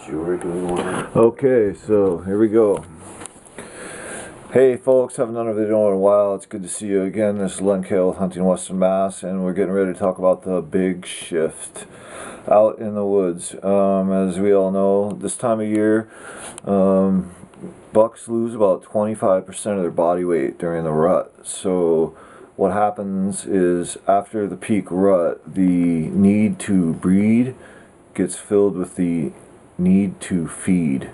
Okay, so here we go. Hey folks, haven't done a video in a while. It's good to see you again. This is Len Kale with Hunting Western Mass, and we're getting ready to talk about the big shift out in the woods. As we all know, this time of year, bucks lose about 25% of their body weight during the rut. So what happens is after the peak rut, the need to breed gets filled with the need to feed.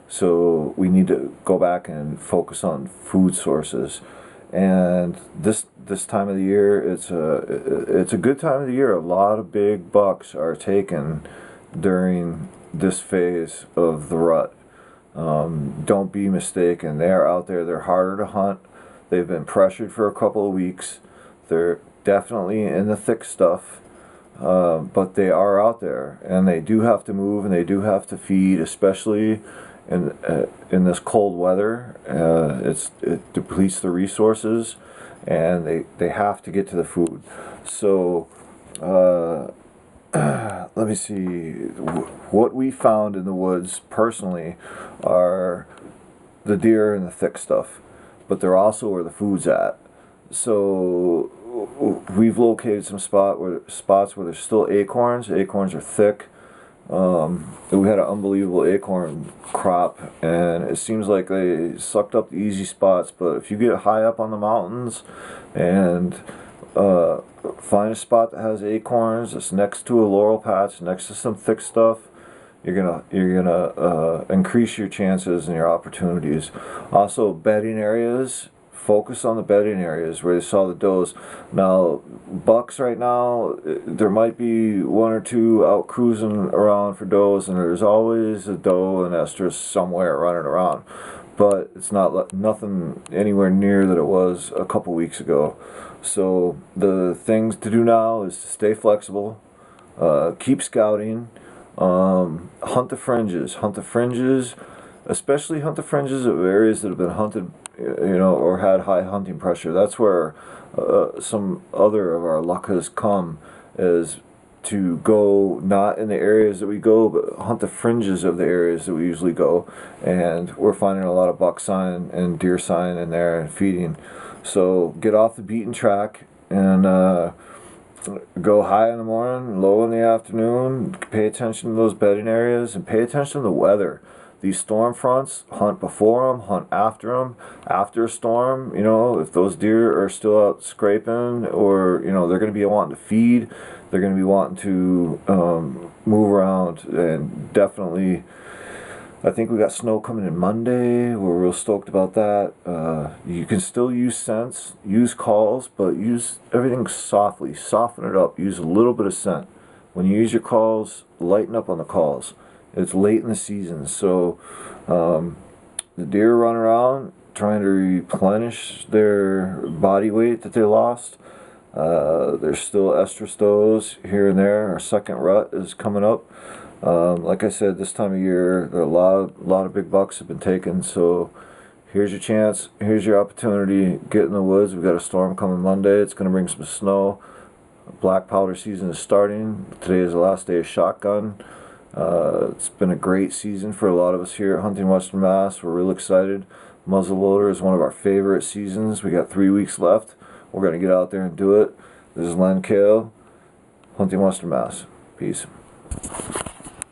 So we need to go back and focus on food sources. And this time of the year, it's a good time of the year. A lot of big bucks are taken during this phase of the rut. Don't be mistaken. They are out there. They're harder to hunt. They've been pressured for a couple of weeks. They're definitely in the thick stuff. But they are out there, and they do have to move, and they do have to feed, especially in this cold weather. It depletes the resources, and they have to get to the food. So let me see. What we found in the woods personally are the deer and the thick stuff, but they're also where the food's at. So we've located some spots where there's still acorns. Acorns are thick. We had an unbelievable acorn crop, and it seems like they sucked up the easy spots. But if you get high up on the mountains and find a spot that has acorns, that's next to a laurel patch, next to some thick stuff, you're gonna increase your chances and your opportunities. Also, bedding areas. Focus on the bedding areas where they saw the does. Now, bucks right now, there might be one or two out cruising around for does, and there's always a doe and estrus somewhere running around. But it's nothing anywhere near that it was a couple weeks ago. So the things to do now is to stay flexible, keep scouting, hunt the fringes. Hunt the fringes, especially hunt the fringes of areas that have been hunted, or had high hunting pressure. That's where some other of our luck has come, is to go not in the areas that we go, but hunt the fringes of the areas that we usually go. And we're finding a lot of buck sign and deer sign in there and feeding. So get off the beaten track and go high in the morning, low in the afternoon. Pay attention to those bedding areas and pay attention to the weather. These storm fronts, hunt before them, hunt after them. After a storm, if those deer are still out scraping, or they're going to be wanting to feed, they're going to be wanting to move around. And definitely, I think we got snow coming in Monday. We're real stoked about that. You can still use scents, use calls, but use everything softly. Soften it up. Use a little bit of scent. When you use your calls, lighten up on the calls. It's late in the season, so the deer run around trying to replenish their body weight that they lost. There's still estrus does here and there. Our second rut is coming up. Like I said, this time of year, there are a lot of big bucks have been taken. So here's your chance. Here's your opportunity. Get in the woods. We've got a storm coming Monday. It's going to bring some snow. Black powder season is starting. Today is the last day of shotgun. It's been a great season for a lot of us here at Hunting Western Mass. We're real excited. Muzzleloader is one of our favorite seasons. We got 3 weeks left. We're going to get out there and do it. This is Len Kale, Hunting Western Mass. Peace.